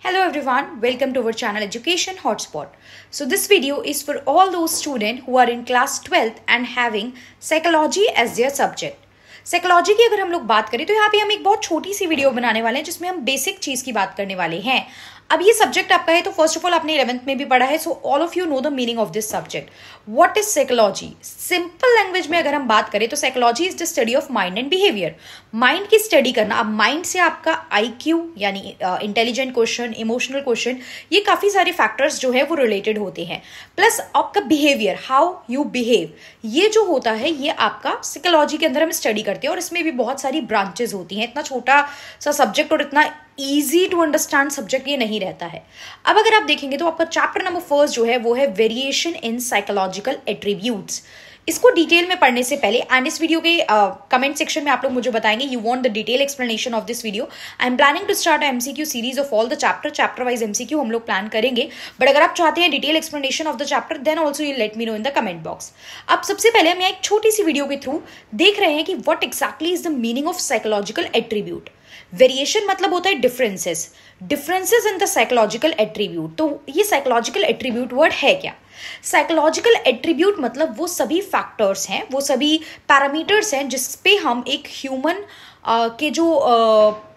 Hello everyone, welcome to our channel Education Hotspot. So this video is for all those students who are in class 12th and having psychology as their subject. Psychology की अगर हम लोग बात करें तो यहाँ पे हम एक बहुत छोटी सी वीडियो बनाने वाले हैं जिसमें हम बेसिक चीज की बात करने वाले हैं. अब ये सब्जेक्ट आपका है तो फर्स्ट ऑफ ऑल आपने 11th में भी पढ़ा है, so all of you know the meaning of this subject. What is psychology? Simple language में अगर हम बात करें तो psychology is the study of mind and behaviour. Mind की स्टडी करना. अब माइंड से आपका IQ यानी इंटेलिजेंट क्वेश्चन, इमोशनल क्वेश्चन, ये काफी सारे फैक्टर्स जो है वो रिलेटेड होते हैं. प्लस आपका बिहेवियर, हाउ यू बिहेव, ये जो होता है ये आपका साइकोलॉजी के अंदर हम स्टडी करते हैं और इसमें भी बहुत सारी ब्रांचेस होती हैं. इतना छोटा सा सब्जेक्ट और इतना इजी टू अंडरस्टैंड सब्जेक्ट ये नहीं रहता है. अब अगर आप देखेंगे तो आपका चैप्टर नंबर फर्स्ट जो है वो है वेरिएशन इन साइकोलॉजिकल एट्रीब्यूट्स. इसको डिटेल में पढ़ने से पहले एंड इस वीडियो के कमेंट सेक्शन में आप लोग मुझे बताएंगे you want the detail explanation of this video. I am planning to start MCQ series of all the chapter wise MCQ हम लोग प्लान करेंगे. बट अगर आप चाहते हैं detail explanation of the chapter then also you let me know in the comment box. अब सबसे पहले हम एक छोटी सी वीडियो के थ्रू देख रहे हैं कि what exactly is the meaning of psychological attribute. Variation मतलब होता है differences in the psychological attribute. तो ये साइकोलॉजिकल एट्रीब्यूट वर्ड है क्या? साइकोलॉजिकल एट्रीब्यूट मतलब वो सभी फैक्टर्स हैं, वो सभी पैरामीटर्स हैं जिसपे हम एक ह्यूमन के जो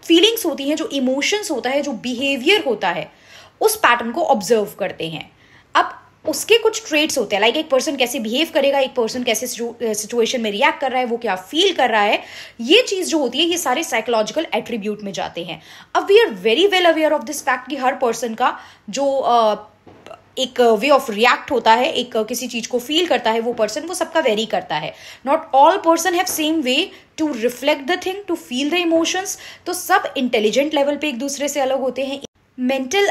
फीलिंग्स होती हैं, जो इमोशंस होता है, जो बिहेवियर होता है, उस पैटर्न को ऑब्जर्व करते हैं. अब उसके कुछ ट्रेट्स होते हैं, लाइक एक पर्सन कैसे बिहेव करेगा, एक पर्सन कैसे सिचुएशन में रिएक्ट कर रहा है, वो क्या फील कर रहा है, ये चीज जो होती है ये सारे साइकोलॉजिकल एट्रीब्यूट में जाते हैं. अब we are very well aware of this fact कि हर पर्सन का जो एक वे ऑफ रिएक्ट होता है, एक किसी चीज को फील करता है वो पर्सन, वो सबका वेरी करता है. Not all person have same way to reflect the thing, to feel the emotions. तो सब इंटेलिजेंट लेवल पे एक दूसरे से अलग होते हैं. मेंटल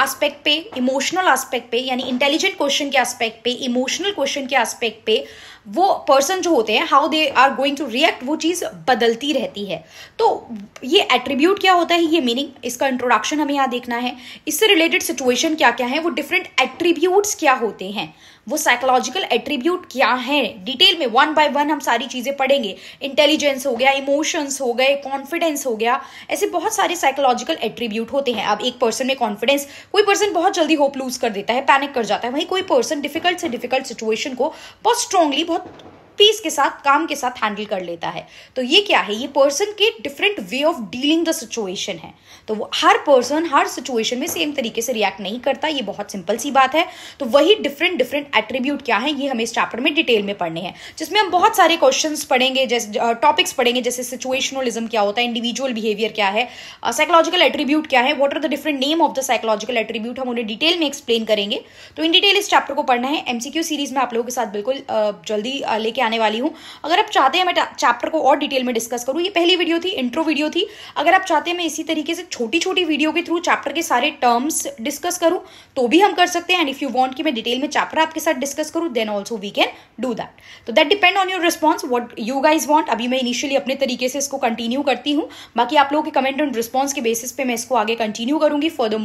एस्पेक्ट पे, इमोशनल एस्पेक्ट पे, यानी इंटेलिजेंट क्वेश्चन के एस्पेक्ट पे, इमोशनल क्वेश्चन के एस्पेक्ट पे वो पर्सन जो होते हैं how they are going to react, वो चीज़ बदलती रहती है. तो ये एट्रीब्यूट क्या होता है, ये मीनिंग, इसका इंट्रोडक्शन हमें यहाँ देखना है. इससे रिलेटेड सिचुएशन क्या क्या है, वो डिफरेंट एट्रीब्यूट्स क्या होते हैं, वो साइकोलॉजिकल एट्रीब्यूट क्या है, डिटेल में वन बाय वन हम सारी चीजें पढ़ेंगे. इंटेलिजेंस हो गया, इमोशंस हो गए, कॉन्फिडेंस हो गया, ऐसे बहुत सारे साइकोलॉजिकल एट्रीब्यूट होते हैं. अब एक पर्सन में कॉन्फिडेंस, कोई पर्सन बहुत जल्दी होप लूज कर देता है, पैनिक कर जाता है, वहीं कोई पर्सन डिफिकल्ट से डिफिकल्ट सिचुएशन को बहुत स्ट्रांगली, बहुत पीस के साथ, काम के साथ हैंडल कर लेता है. तो ये क्या है, ये पर्सन के different way of dealing the situation है. तो वो हर पर्सन हर सिचुएशन में सेम तरीके से रिएक्ट नहीं करता, ये बहुत सिंपल सी बात है. तो वही डिफरेंट एट्रीब्यूट क्या है ये हमें इस चैप्टर में डिटेल में पढ़ने हैं, जिसमें हम बहुत सारे क्वेश्चंस पढ़ेंगे, जैसे टॉपिक्स पढ़ेंगे, जैसे सिचुएशनलिज्म क्या होता है, इंडिविजुअल बिहेवियर क्या है, साइकोलॉजिकल एट्रीब्यूट क्या है, what are the different name of the psychological attribute, हम उन्हें डिटेल में एक्सप्लेन करेंगे. तो इन डिटेल इस चैप्टर को पढ़ना है. MCQ सीरीज में आप लोगों के साथ बिल्कुल जल्दी लेके आने वाली हूँ. अगर आप चाहते हैं मैं चैप्टर को और डिटेल में डिस्कस करूं, ये पहली वीडियो थी, इंट्रो वीडियो थी. अगर आप चाहते हैं मैं इसी तरीके से छोटी छोटी वीडियो के थ्रू चैप्टर के सारे टर्म्स डिस्कस करूं तो भी हम कर सकते हैं. एंड इफ यू वांट कि मैं डिटेल में चैप्टर आपके साथ डिस्कस करूं then also we can do that. तो that depend on your response, what you guys want. अभी मैं इनिशियली अपने तरीके से इसको कंटिन्यू करती हूँ, बाकी आप लोगों के कमेंट एंड रिस्पॉन्स के बेसिस पे मैं इसको आगे कंटिन्यू करूंगी. फर्दर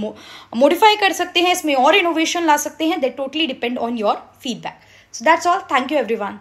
मॉडिफाई कर सकते हैं, इसमें और इनोवेशन ला सकते हैं, that totally depend on your feedback. So that's all. Thank you everyone.